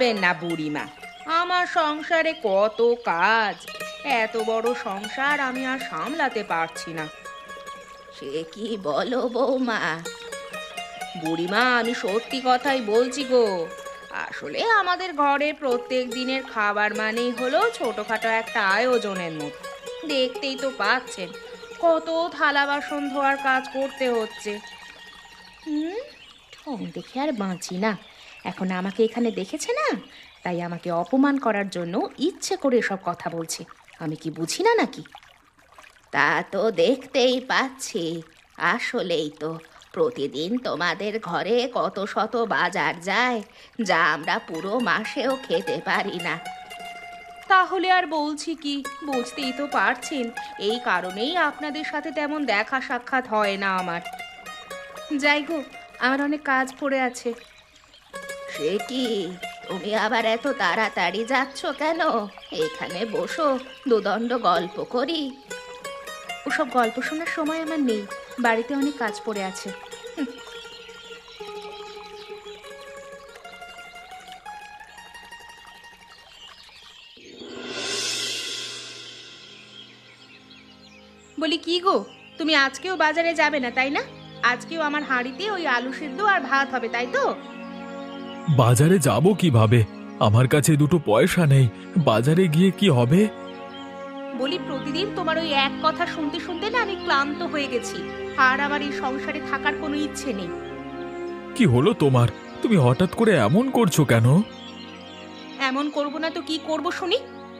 বলবেন না বুড়িমা, আমার সংসারে কত কাজ। এত বড় সংসার আমি আর সামলাতে পারছি না। সে কি বলো বৌমা? বুড়িমা, আমি সত্যি কথাই বলছি গো। আসলে আমাদের ঘরের প্রত্যেক দিনের খাবার মানেই হলো ছোটখাটো একটা আয়োজনের মতো। দেখতেই তো পাচ্ছেন কত থালা বাসন ধোয়ার কাজ করতে হচ্ছে। হুম, ঠং দেখে আর বাঁচি না। এখন আমাকে এখানে দেখেছে না, তাই আমাকে অপমান করার জন্য ইচ্ছে করে সব কথা বলছে। আমি কি বুঝি না নাকি? তা তো দেখতেই পাচ্ছি। আসলেই তো প্রতিদিন তোমাদের ঘরে কত শত বাজার যায়, যা আমরা পুরো মাসেও খেতে পারি না। তাহলে আর বলছি কি, বুঝতেই তো পারছেন এই কারণেই আপনাদের সাথে তেমন দেখা সাক্ষাৎ হয় না আমার। যাই হোক, আমার অনেক কাজ পড়ে আছে। সে কি, তুমি আবার এত তাড়াতাড়ি যাচ্ছ কেন? এখানে বসো, দুদণ্ড গল্প করি। ওসব গল্প শোনার সময় আমার নেই, বাড়িতে অনেক কাজ পড়ে আছে। বলি কি গো, তুমি আজকেও বাজারে যাবে না তাই না? আজকেও আমার হাঁড়িতে ওই আলু সিদ্ধ আর ভাত হবে, তাই তো? বাজারে যাব কিভাবে? আমার কাছে দুটো পয়সা নেই। বাজারে গিয়ে কি হবে? বলি প্রতিদিন তোমার ওই এক কথা শুনতে শুনতে না আমি ক্লান্ত হয়ে গেছি। আর আমার এই সংসারে থাকার কোনো ইচ্ছে নেই। কি হলো তোমার? তুমি হঠাৎ করে এমন করছো কেন? এমন করব না তো কি করব শুনি?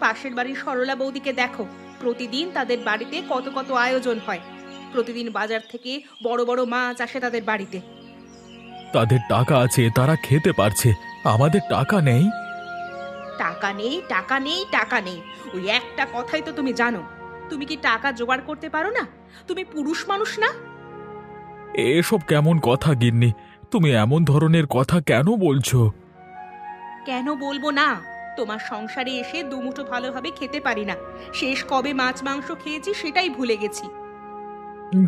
পাশের বাড়ির সরলা বৌদিকে দেখো, প্রতিদিন তাদের বাড়িতে কত কত আয়োজন হয়। প্রতিদিন বাজার থেকে বড় বড় মাছ আসে তাদের বাড়িতে। তাদের টাকা আছে, তারা খেতে পারছে। আমাদের টাকা নেই। টাকা নেই, টাকা নেই, টাকা নেই, ওই একটা কথাই তো তুমি জানো। তুমি কি টাকা জোগাড় করতে পারো না? তুমি পুরুষ মানুষ না? এসব কেমন কথা গিন্নি? তুমি এমন ধরনের কথা কেন বলছো? কেন বলবো না? তোমার সংসারে এসে দুমুঠো ভালোভাবে খেতে পারি না। শেষ কবে মাছ মাংস খেয়েছি সেটাই ভুলে গেছি।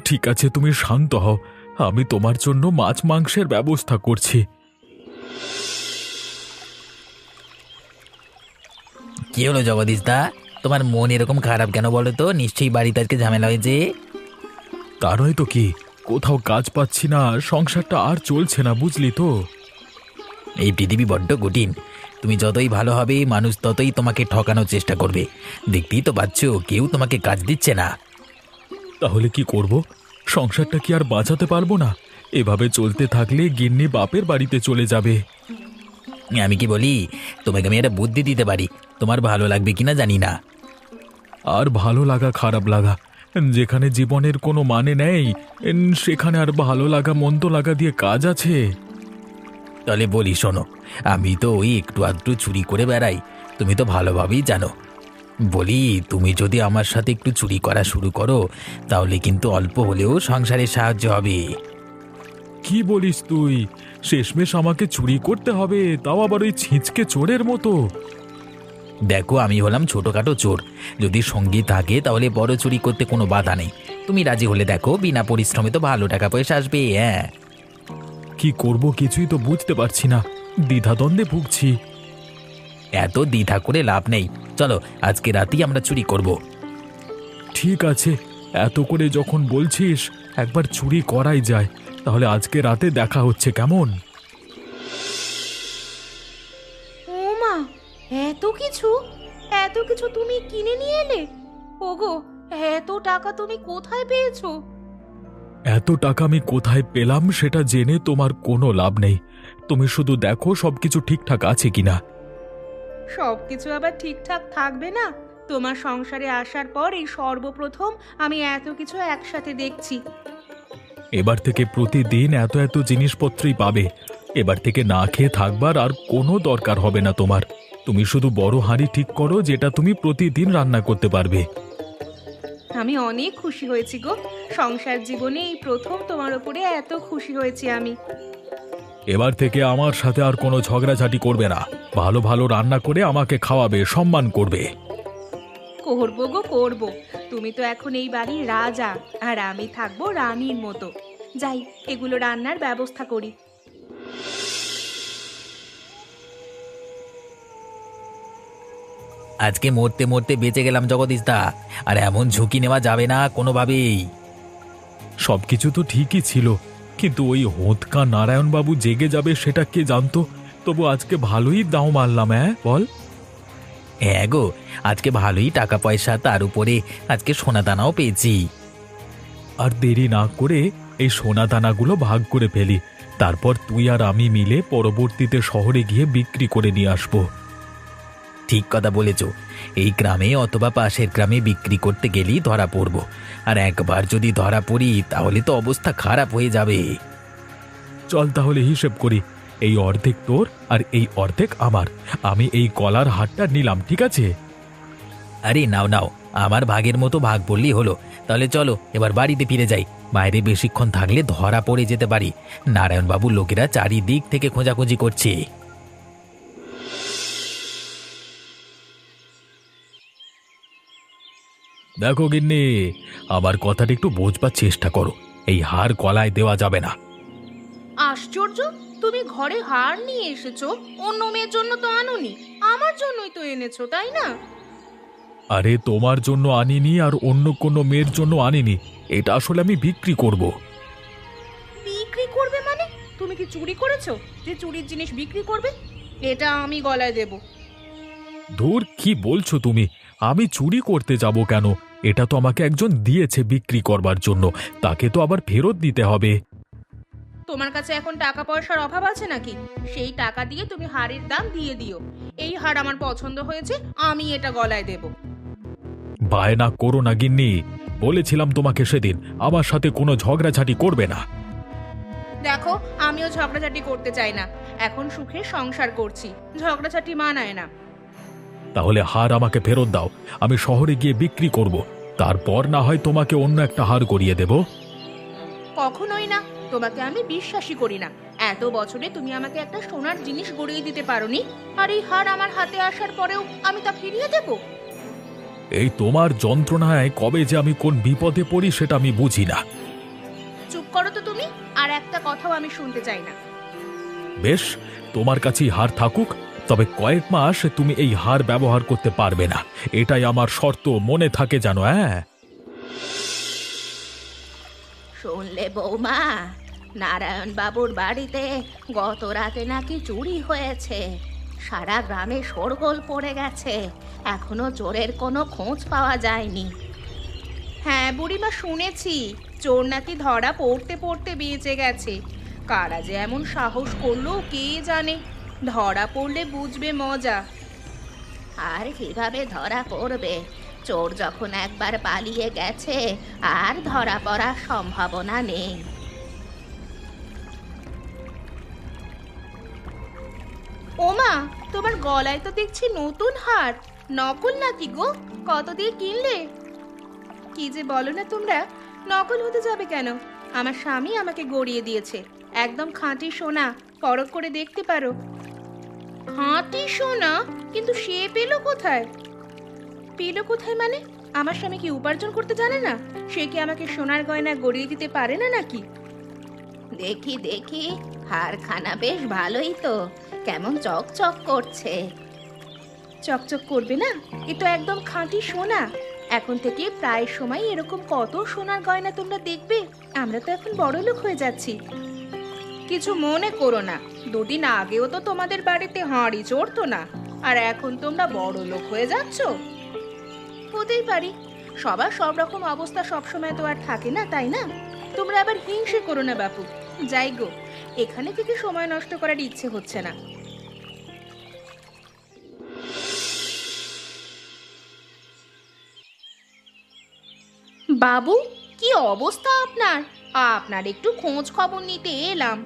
ঠিক আছে, তুমি শান্ত হও। আমি তোমার জন্য মাছ মাংসের ব্যবস্থা করছি। কি হলো জগদীশ দা? তোমার মন এরকম খারাপ কেন বলো তো? নিশ্চয়ই বাড়িতে আজকে ঝামেলা হয়েছে। তা নয় তো কি, কোথাও কাজ পাচ্ছি না, সংসারটা আর চলছে না, বুঝলি তো। এই পৃথিবী বড্ড কঠিন। তুমি যতই ভালো হবে মানুষ ততই তোমাকে ঠকানোর চেষ্টা করবে। দেখতেই তো পাচ্ছ কেউ তোমাকে কাজ দিচ্ছে না। তাহলে কি করব? সংসারটা কি আর বাঁচাতে পারবো না? এভাবে চলতে থাকলে গিন্নি বাপের বাড়িতে চলে যাবে। আমি কি বলি, তোমাকে আমি একটা বুদ্ধি দিতে পারি। তোমার ভালো লাগবে কিনা জানি না। আর ভালো লাগা খারাপ লাগা, যেখানে জীবনের কোনো মানে নেই, সেখানে আর ভালো লাগা মন্দ লাগা দিয়ে কাজ আছে? তাহলে বলি শোনো, আমি তো ওই একটু আধটু চুরি করে বেড়াই, তুমি তো ভালোভাবেই জানো। বলি তুমি যদি আমার সাথে একটু চুরি করা শুরু করো, তাহলে কিন্তু অল্প হলেও সংসারে সাহায্য হবে। কি বলিস তুই? শেষমেশ আমাকে চুরি করতে হবে, তাও আবার ওই ছিঁচকে চোরের মতো? দেখো আমি হলাম ছোটখাটো চোর, যদি সঙ্গী থাকে তাহলে বড় চুরি করতে কোনো বাধা নেই। তুমি রাজি হলে দেখো, বিনা পরিশ্রমে তো ভালো টাকা পয়সা আসবে। হ্যাঁ, কি করব কিছুই তো বুঝতে পারছি না, দ্বিধাদ্বন্দ্বে ভুগছি। এত দ্বিধা করে লাভ নেই, চলো আজকে রাতেই আমরা চুরি করব। ঠিক আছে, এত করে যখন বলছিস, একবার চুরি করাই যায়। তাহলে আজকে রাতে দেখা হচ্ছে, কেমন? ও মা, এত কিছু, এত কিছু তুমি কিনে নিয়ে এলে? ওগো, এত টাকা তুমি কোথায় পেয়েছো? এত টাকা আমি কোথায় পেলাম সেটা জেনে তোমার কোনো লাভ নেই। তুমি শুধু দেখো সবকিছু ঠিকঠাক আছে কিনা। সবকিছু আবার ঠিকঠাক থাকবে না? তোমার সংসারে আসার পর এই সর্বপ্রথম আমি এত কিছু একসাথে দেখছি। এবার থেকে প্রতিদিন এত এত জিনিসপত্রই পাবে। এবার থেকে না খেয়ে থাকবার আর কোনো দরকার হবে না তোমার। তুমি শুধু বড় হাঁড়ি ঠিক করো, যেটা তুমি প্রতিদিন রান্না করতে পারবে। আমি অনেক খুশি হয়েছি গো। সংসার জীবনে এই প্রথম তোমার উপরে এত খুশি হয়েছি আমি। এবার থেকে আমার সাথে আর কোনো ঝগড়াঝাটি করবে না। ভালো ভালো রান্না করে আমাকে খাওয়াবে, সম্মান করবে। করবো গো, করবো। তুমি তো এখন এই বাড়ির রাজা, আর আমি থাকবো রানীর মতো। যাই, এগুলো রান্নার ব্যবস্থা করি। আজকে মরতে মরতে বেঁচে গেলাম জগদীশ দা। আর এমন ঝুঁকি নেওয়া যাবে না কোনোভাবেই। সবকিছু তো ঠিকই ছিল, কিন্তু ওই হোঁতকা নারায়ণবাবু জেগে যাবে সেটা কে জানতো। তবু আজকে ভালোই দাও মারলাম, বল। হ্যাঁ গো, আজকে ভালোই টাকা পয়সা, তার উপরে আজকে সোনা দানাও পেয়েছি। আর দেরি না করে এই সোনা দানাগুলো ভাগ করে ফেলি, তারপর তুই আর আমি মিলে পরবর্তীতে শহরে গিয়ে বিক্রি করে নিয়ে আসবো। ঠিক কথা বলেছ। এই গ্রামে অথবা পাশের গ্রামে বিক্রি করতে গেলেই ধরা পড়ব। আর একবার যদি ধরা পড়ি তাহলে তো অবস্থা খারাপ হয়ে যাবে। চল তাহলে হিসেব করি, এই অর্ধেক তোর আর এই অর্ধেক আমার। আমি এই গলার হারটা নিলাম, ঠিক আছে? আরে নাও নাও, আমার ভাগের মতো ভাগ বললেই হলো। তাহলে চলো এবার বাড়িতে ফিরে যাই। বাইরে বেশিক্ষণ থাকলে ধরা পড়ে যেতে পারি। নারায়ণবাবুর লোকেরা চারিদিক থেকে খোঁজাখুঁজি করছে। দেখো গিন্নি, আমার কথাটা একটু বোঝবার চেষ্টা করো। এই হার গলায় দেওয়া যাবে না। আশ্চর্য, তুমি ঘরে হার নিয়ে এসেছো, অন্য মেয়ের জন্য তো আনোনি, আমার জন্যই তো এনেছো, তাই না? আরে তোমার জন্য আনিনি আর অন্য কোনো মেয়ের জন্য আনিনি, এটা আসলে আমি বিক্রি করব। বিক্রি করবে মানে? তুমি কি চুরি করেছো যে চুরির জিনিস বিক্রি করবে? এটা আমি গলায় দেব। ধুর, কি বলছো তুমি? আমি চুরি করতে যাব কেন? এটা তো আমাকে একজন দিয়েছে বিক্রি করবার জন্য, তাকে তো আবার ফেরত দিতে হবে। তোমার কাছে এখন টাকা পয়সার অভাব আছে নাকি? সেই টাকা দিয়ে তুমি হারের দাম দিয়ে দিও। এই হার আমার পছন্দ হয়েছে, আমি এটা গলায় দেব। বায়না করো না গিন্নি, বলেছিলাম তোমাকে সেদিন আমার সাথে কোনো ঝগড়াঝাটি করবে না। দেখো, আমিও ঝগড়াঝাটি করতে চাই না, এখন সুখে সংসার করছি, ঝগড়াঝাটি মানায় না। তাহলে হার আমাকে ফেরত দাও, আমি শহরে গিয়ে বিক্রি করব, তারপর না হয় তোমাকে অন্য একটা হার গড়িয়ে দেব। কখনোই না, তোমাকে আমি বিশ্বাসই করি না। এত বছরে তুমি আমাকে একটা সোনার জিনিস গড়িয়ে দিতে পারোনি, আর এই হার আমার হাতে আসার পরেও আমি তা ফিরিয়ে দেব? এই তোমার যন্ত্রণায় কবে যে আমি কোন বিপদে পড়ি সেটা আমি বুঝি না। চুপ করো তো তুমি, আর একটা কথাও আমি শুনতে চাই না। বেশ, তোমার কাছেই হার থাকুক, তবে কয়েক মাস তুমি এই হার ব্যবহার করতে পারবে না, এটাই আমার শর্ত, মনে থাকে জানো। শুনলে বৌমা, নারায়ণ বাবুর বাড়িতে গত রাতে নাকি চুরি হয়েছে। সারা গ্রামে শোরগোল পড়ে গেছে, এখনো চোরের কোনো খোঁজ পাওয়া যায়নি। হ্যাঁ বুড়িমা, শুনেছি চোর নাকি ধরা পড়তে পড়তে বেঁচে গেছে। কারা যে এমন সাহস করলো কে জানে, ধরা পড়লে বুঝবে মজা। আর কিভাবে ধরা পড়বে? চোর যখন একবার পালিয়ে গেছে আর ধরা পড়ার সম্ভাবনা নেই। ওমা, তোমার গলায় তো দেখছি নতুন হার, নকল নাকি গো? কত দিয়ে কিনলে? কি যে বলো না তোমরা, নকল হতে যাবে কেন? আমার স্বামী আমাকে গড়িয়ে দিয়েছে, একদম খাঁটি সোনা, পরখ করে দেখতে পারো। খাঁটি সোনা? কিন্তু সে পেলো কোথায়? পেলো কোথায় মানে? আমার স্বামী কি উপার্জন করতে জানে না? সে কি আমাকে সোনার গয়না গড়িয়ে দিতে পারে না নাকি? দেখি দেখি, হারখানা বেশ ভালোই তো, কেমন চকচক করছে। চকচক করবে না? এ তো একদম খাঁটি সোনা। এখন থেকে প্রায় সময় এরকম কত সোনার গয়না তোমরা দেখবে। আমরা তো এখন বড়লোক হয়ে যাচ্ছি। কিছু মনে করো না, দুদিন আগেও তো তোমাদের বাড়িতে হাঁড়ি চড়তো না, আর এখন তোমরা বড়লোক হয়ে যাচ্ছ। হতেই পারি, সবার সব রকম অবস্থা সবসময় তো আর থাকে না, তাই না? তোমরা আবার হিংসে করো না বাপু। যাই গো, এখানে থেকে সময় নষ্ট করার ইচ্ছে হচ্ছে না। বাবু, কি অবস্থা আপনার? আপনার একটু খোঁজ খবর নিতে এলাম।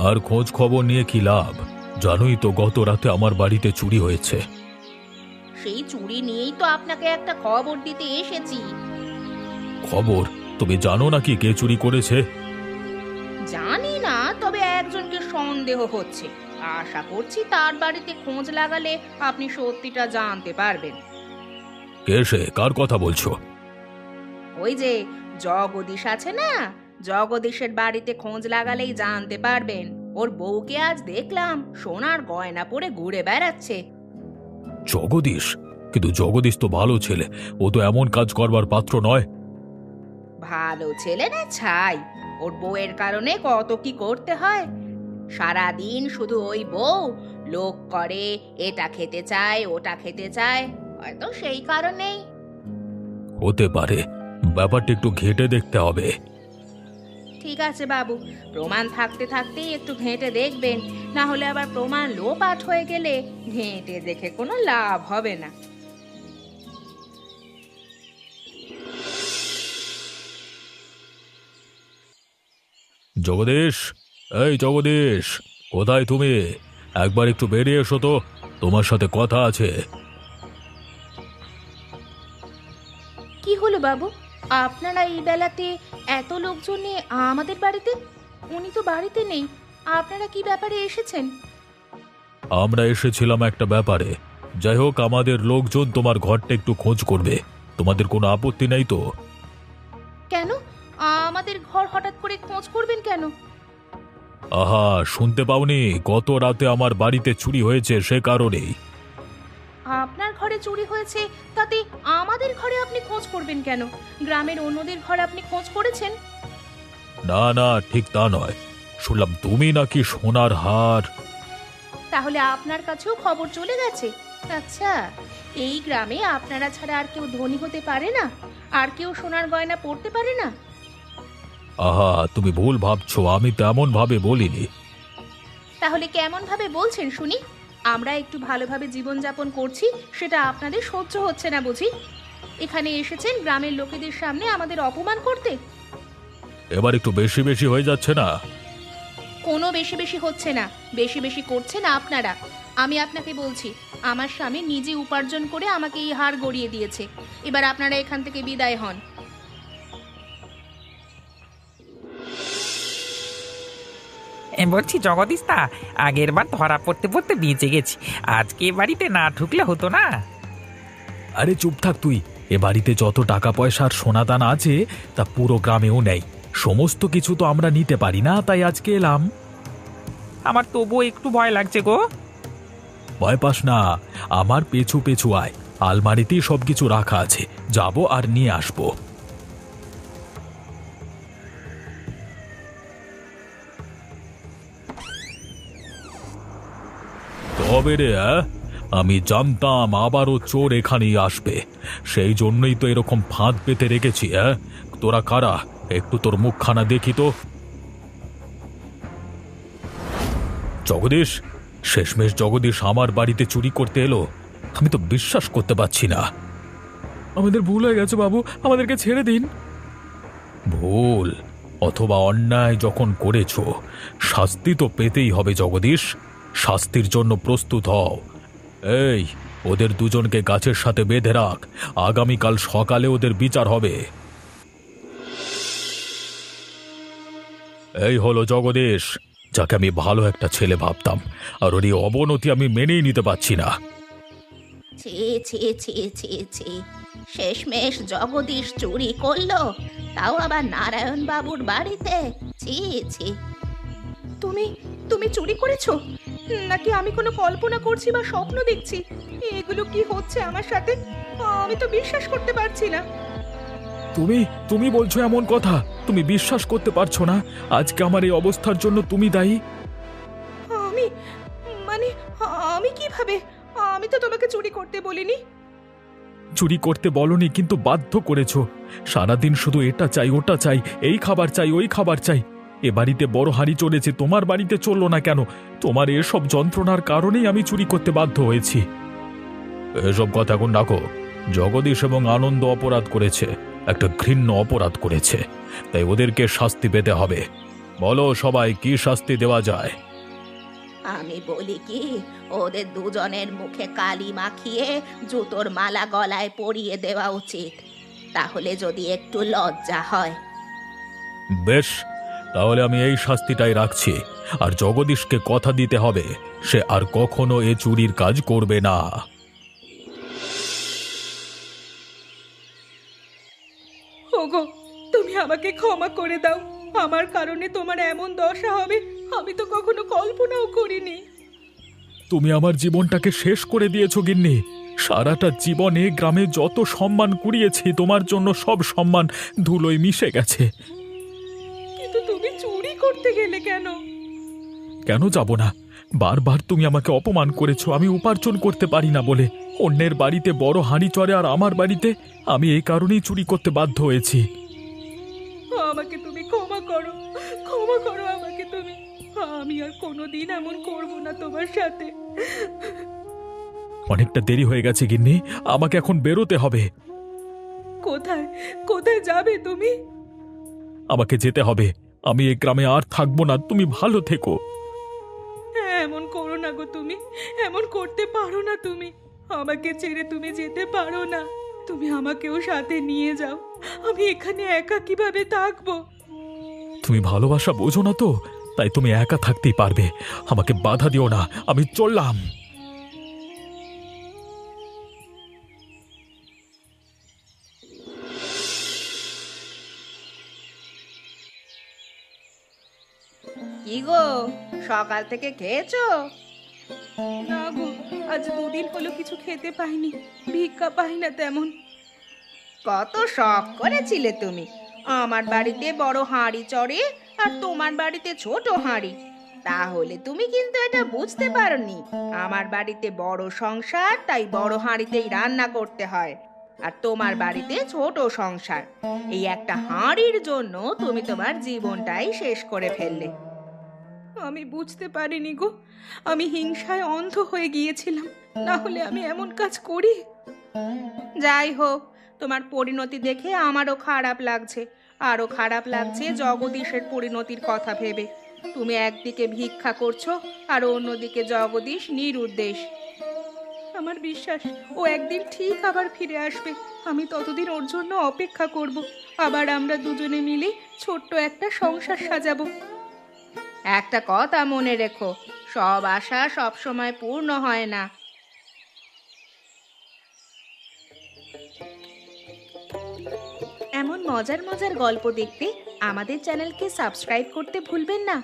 আর খোঁজ খবর নিয়ে কি লাভ? জানোই তো গত রাতে আমার বাড়িতে চুরি হয়েছে। সেই চুরি নিয়েই তো আপনাকে একটা খবর দিতে এসেছি। খবর? তুমি জানো নাকি কে চুরি করেছে? জানি না, তবে একজনকে সন্দেহ হচ্ছে। আশা করছি তার বাড়িতে খোঁজ লাগালে আপনি সত্যিটা জানতে পারবেন। কে সে? কার কথা বলছো? ওই যে জগদীশ আছে না, জগদীশের বাড়িতে খোঁজ লাগালেই জানতে পারবেন। ওর বউকে আজ দেখলাম সোনার গয়না পরে ঘুরে বেড়াচ্ছে। জগদীশ? কিন্তু জগদীশ তো ভালো ছেলে, ও তো এমন কাজ করবার পাত্র নয়। ভালো ছেলে না ছাই, ওর বউয়ের কারণে কত কি করতে হয়। সারাদিন শুধু ওই বউ লোক করে, এটা খেতে চায় ওটা খেতে চায়, হয়তো সেই কারণেই। হতে পারে, ব্যাপারটা একটু ঘেঁটে দেখতে হবে। ঠিক আছে বাবু, প্রমাণ থাকতে থাকতেই একটু ঘেঁটে দেখবেন, না হলে আবার প্রমাণ লোপাট হয়ে গেলে ঘেঁটে দেখে কোনো লাভ হবে না। জগদীশ, এই জগদীশ, কোথায় তুমি? একবার একটু বেরিয়ে এসো তো, তোমার সাথে কথা আছে। কি হলো বাবু, আপনারা এই বেলাতে এত লোকজন নিয়ে আমাদের বাড়িতে? উনি তো বাড়িতে নেই, আপনারা কি ব্যাপারে এসেছেন? আমরা এসেছিলাম একটা ব্যাপারে। যাই হোক, আমাদের লোকজন তোমার ঘরটা একটু খোঁজ করবে। তোমাদের কোনো আপত্তি নেই তো? কেন আমাদের ঘর হঠাৎ করে খোঁজ করবেন কেন? আহা, শুনতে পাওনি? গত রাতে আমার বাড়িতে চুরি হয়েছে, সে কারণেই। আপনার ঘরে চুরি হয়েছে, তাতে আমাদের ঘরে আপনি খোঁজ করবেন কেন? গ্রামের অন্যদের ঘরে আপনি খোঁজ করেছেন? না না, ঠিক তা নয়। শুনলাম তুমি নাকি সোনার হার। তাহলে আপনার কাছেও খবর চলে গেছে? আচ্ছা, এই গ্রামে আপনারা ছাড়া আর কেউ ধনী হতে পারে না? আর কেউ সোনার গয়না পরতে পারে না? আহা, তুমি ভুল ভাবছো, আমি তেমন ভাবে বলিনি। তাহলে কেমন ভাবে বলছেন শুনি? আমরা একটু ভালোভাবে জীবনযাপন করছি, সেটা আপনাদের সহ্য হচ্ছে না বুঝি? এখানে এসেছেন গ্রামের লোকেদের সামনে আমাদের অপমান করতে। এবার একটু বেশি বেশি হয়ে যাচ্ছে না? কোনো বেশি বেশি হচ্ছে না, বেশি বেশি করছেন আপনারা। আমি আপনাকে বলছি, আমার স্বামী নিজে উপার্জন করে আমাকে এই হার গড়িয়ে দিয়েছে। এবার আপনারা এখান থেকে বিদায় হন। বলছি জগদীশ দা, আগের বার ধরা পড়তে পড়তে বেঁচে গেছি, আজকে এ বাড়িতে না ঢুকলে হতো না। আরে চুপ থাক তুই। এ বাড়িতে যত টাকা পয়সার সোনাদানা আছে তা পুরো গ্রামেও নেই। সমস্ত কিছু তো আমরা নিতে পারি না, তাই আজকে এলাম। আমার তবুও একটু ভয় লাগছে গো। ভয় পাস না, আমার পেছু পেছু আয়। আলমারিতেই সবকিছু রাখা আছে, যাবো আর নিয়ে আসবো। তবে রে, আমি জানতাম আবারও চোর এখানেই আসবে। সেই জন্যই তো এরকম ফাঁদ পেতে রেখেছি। তোরা কারা? একটু তোর মুখখানা দেখি তো। জগদীশ, শেষমেশ জগদীশ আমার বাড়িতে চুরি করতে এলো। আমি তো বিশ্বাস করতে পারছি না। আমাদের ভুল হয়ে গেছে বাবু, আমাদেরকে ছেড়ে দিন। ভুল অথবা অন্যায় যখন করেছো, শাস্তি তো পেতেই হবে জগদীশ। শাস্তির জন্য প্রস্তুত হও। এই, ওদের দুজনকে গাছের সাথে বেঁধে রাখ। আগামীকাল সকালে ওদের বিচার হবে। এই হলো জগদীশ, যাকে আমি ভালো একটা ছেলে ভাবতাম, আর ওর এই অবনতি আমি মেনেই নিতে পারছি না। ছি ছি ছি ছি ছি, শেষমেশ জগদীশ চুরি করলো, তাও আবার নারায়ণ বাবুর বাড়িতে। ছি ছি। তুমি তুমি চুরি করেছো? নাকি আমি কোনো কল্পনা করছি বা স্বপ্ন দেখছি? এগুলো কি হচ্ছে আমার সাথে? আমি তো বিশ্বাস করতে পারছি না। তুমি তুমি বলছো এমন কথা? তুমি বিশ্বাস করতে পারছো না? আজকে আমার এই অবস্থার জন্য তুমি দায়ী। আমি মানে আমি কিভাবে? আমি তো তোমাকে চুরি করতে বলিনি। চুরি করতে বলনি, কিন্তু বাধ্য করেছো। সারাদিন শুধু এটা চাই ওটা চাই, এই খাবার চাই ওই খাবার চাই। এ বাড়িতে বড় হাঁড়ি চলেছে, তোমার বাড়িতে চললো না কেন? তোমার এসব যন্ত্রণার কারণেই আমি চুরি করতে বাধ্য হয়েছি। এসব কথা এখন রাখো। জগদীশ এবং আনন্দ অপরাধ করেছে, একটা ঘৃণ্য অপরাধ করেছে, তাই ওদেরকে শাস্তি পেতে হবে। বলো সবাই, কি শাস্তি দেওয়া যায়? আমি বলি কি, ওদের দুজনের মুখে কালি মাখিয়ে জুতোর মালা গলায় পরিয়ে দেওয়া উচিত, তাহলে যদি একটু লজ্জা হয়। বেশ, তাহলে আমি এই শাস্তিটাই রাখছি। আর জগদীশকে কথা দিতে হবে, সে আর কখনো এ চুরির কাজ করবে না। ওগো, তুমি আমাকে ক্ষমা করে দাও। আমার কারণে তোমার এমন দশা হবে আমি তো কখনো কল্পনাও করিনি। তুমি আমার জীবনটাকে শেষ করে দিয়েছো গিন্নি। সারাটা জীবনে গ্রামে যত সম্মান কুড়িয়েছি তোমার জন্য সব সম্মান ধুলোয় মিশে গেছে। কিন্তু তুমি চুরি করতে গেলে কেন? কেন যাব না? বারবার তুমি আমাকে অপমান করেছো আমি উপার্জন করতে পারি না বলে। অন্যের বাড়িতে বড় হাঁড়ি চড়ে আর আমার বাড়িতে আমি এই কারণেই চুরি করতে বাধ্য হয়েছি। আমাকে তুমি ক্ষমা করো, ক্ষমা করো আমাকে তুমি। আমি আর কোনোদিন এমন করব না তোমার সাথে। অনেকটা দেরি হয়ে গেছে গিন্নি, আমাকে এখন বেরোতে হবে। কোথায় কোথায় যাবে তুমি? আমাকে যেতে হবে। আমি এই গ্রামে আর থাকবো না, তুমি ভালো থেকো। এমন করো না গো তুমি, এমন করতে পারো না তুমি। আমাকে ছেড়ে তুমি যেতে পারো না। তুমি আমাকেও সাথে নিয়ে যাও। আমি এখানে একা কিভাবে থাকবো? তুমি ভালোবাসা বোঝো না তো, তাই তুমি একা থাকতেই পারবে। আমাকে বাধা দিও না, আমি চললাম। কি গো, সকাল থেকে খেয়েছো? না গো, আজ দুদিন হলো কিছু খেতে পাইনি, ভিক্ষা পাই না তেমন। কত শখ করেছিলে তুমি আমার বাড়িতে বড় হাঁড়ি চড়ে আর তোমার বাড়িতে ছোট হাঁড়ি। তাহলে তুমি কিন্তু এটা বুঝতে পারোনি, আমার বাড়িতে বড় সংসার, তাই বড় হাঁড়িতেই রান্না করতে হয়। আর তোমার বাড়িতে ছোট সংসার, এই একটা হাঁড়ির জন্য তুমি তোমার জীবনটাই শেষ করে ফেললে। আমি বুঝতে পারিনি গো, আমি হিংসায় অন্ধ হয়ে গিয়েছিলাম, না হলে আমি এমন কাজ করি? যাই হোক, তোমার পরিণতি দেখে আমারও খারাপ লাগছে। আরো খারাপ লাগছে জগদীশের পরিণতির কথা ভেবে। তুমি একদিকে ভিক্ষা করছো আর অন্যদিকে জগদীশ নিরুদ্দেশ। আমার বিশ্বাস ও একদিন ঠিক আবার ফিরে আসবে। আমি ততদিন ওর জন্য অপেক্ষা করব। আবার আমরা দুজনে মিলে ছোট্ট একটা সংসার সাজাবো। একটা কথা মনে রেখো, সব আশা সব সময় পূর্ণ হয় না। এমন মজার মজার গল্প দেখতে আমাদের চ্যানেলকে সাবস্ক্রাইব করতে ভুলবেন না।